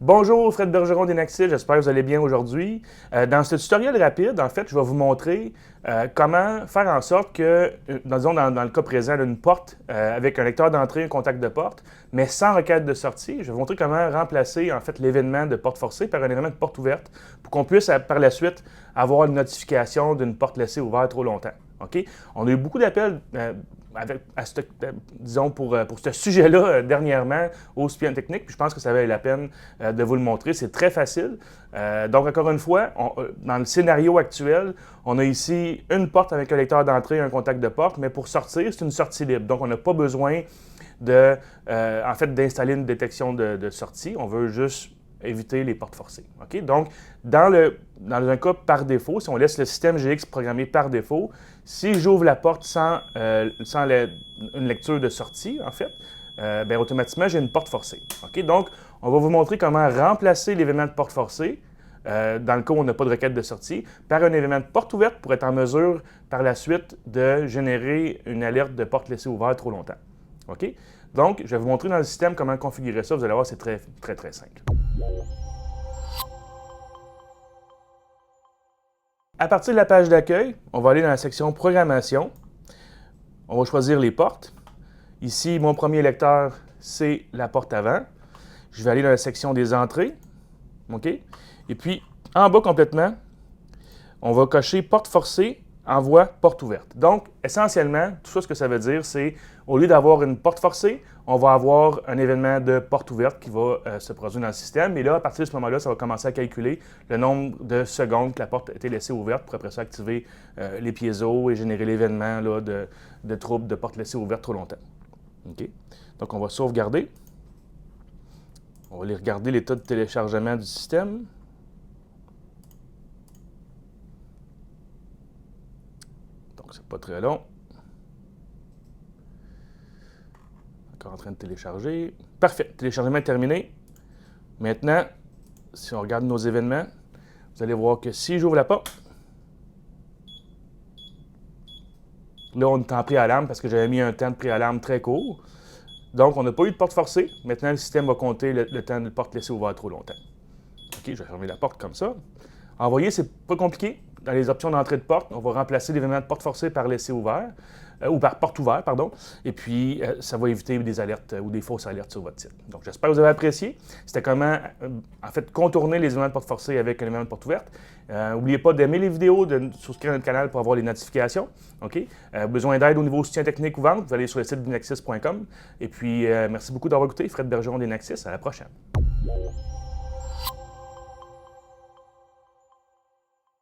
Bonjour, Fred Bergeron d'Enaxis, j'espère que vous allez bien aujourd'hui. Dans ce tutoriel rapide, en fait, je vais vous montrer comment faire en sorte que, disons dans le cas présent, une porte avec un lecteur d'entrée, un contact de porte, mais sans requête de sortie. Je vais vous montrer comment remplacer en fait l'événement de porte forcée par un événement de porte ouverte pour qu'on puisse par la suite avoir une notification d'une porte laissée ouverte trop longtemps. OK? On a eu beaucoup d'appels disons pour ce sujet-là dernièrement au Spion Technique, puis je pense que ça valait la peine de vous le montrer. C'est très facile. Donc, encore une fois, dans le scénario actuel, on a ici une porte avec un lecteur d'entrée et un contact de porte, mais pour sortir, c'est une sortie libre. Donc, on n'a pas besoin d'installer une détection de sortie. On veut juste éviter les portes forcées. Okay? Donc, dans un cas par défaut, si on laisse le système GX programmé par défaut, si j'ouvre la porte sans une lecture de sortie, en fait, automatiquement, j'ai une porte forcée. Okay? Donc, on va vous montrer comment remplacer l'événement de porte forcée, dans le cas où on n'a pas de requête de sortie, par un événement de porte ouverte pour être en mesure, par la suite, de générer une alerte de porte laissée ouverte trop longtemps. Okay? Donc, je vais vous montrer dans le système comment configurer ça. Vous allez voir, c'est très, très, très simple. À partir de la page d'accueil, on va aller dans la section Programmation. On va choisir les portes. Ici, mon premier lecteur, c'est la porte avant. Je vais aller dans la section des entrées. OK? Et puis, en bas complètement, on va cocher porte forcée, envoi porte ouverte. Donc, essentiellement, tout ça, ce que ça veut dire, c'est au lieu d'avoir une porte forcée, on va avoir un événement de porte ouverte qui va se produire dans le système. Et là, à partir de ce moment-là, ça va commencer à calculer le nombre de secondes que la porte a été laissée ouverte pour après ça activer les piézos et générer l'événement de trouble de porte laissée ouverte trop longtemps. OK? Donc, on va sauvegarder. On va aller regarder l'état de téléchargement du système. Donc, c'est pas très long. Encore en train de télécharger. Parfait, téléchargement est terminé. Maintenant, si on regarde nos événements, vous allez voir que si j'ouvre la porte, là, on est en préalarme parce que j'avais mis un temps de préalarme très court. Donc, on n'a pas eu de porte forcée. Maintenant, le système va compter le temps de porte laissée ouverte trop longtemps. OK, je vais fermer la porte comme ça. Envoyer, c'est pas compliqué. Dans les options d'entrée de porte, on va remplacer l'événement de porte forcée par laissé ouvert, ou par porte ouverte, pardon. Et puis, ça va éviter des alertes ou des fausses alertes sur votre site. Donc, j'espère que vous avez apprécié. C'était comment, en fait, contourner les événements de porte forcée avec un événement de porte ouverte. N'oubliez pas d'aimer les vidéos, de souscrire à notre canal pour avoir les notifications. OK? Besoin d'aide au niveau soutien technique ou vente, vous allez sur le site d'Enaxis.com. Et puis, merci beaucoup d'avoir écouté. Fred Bergeron d'Enaxis. À la prochaine.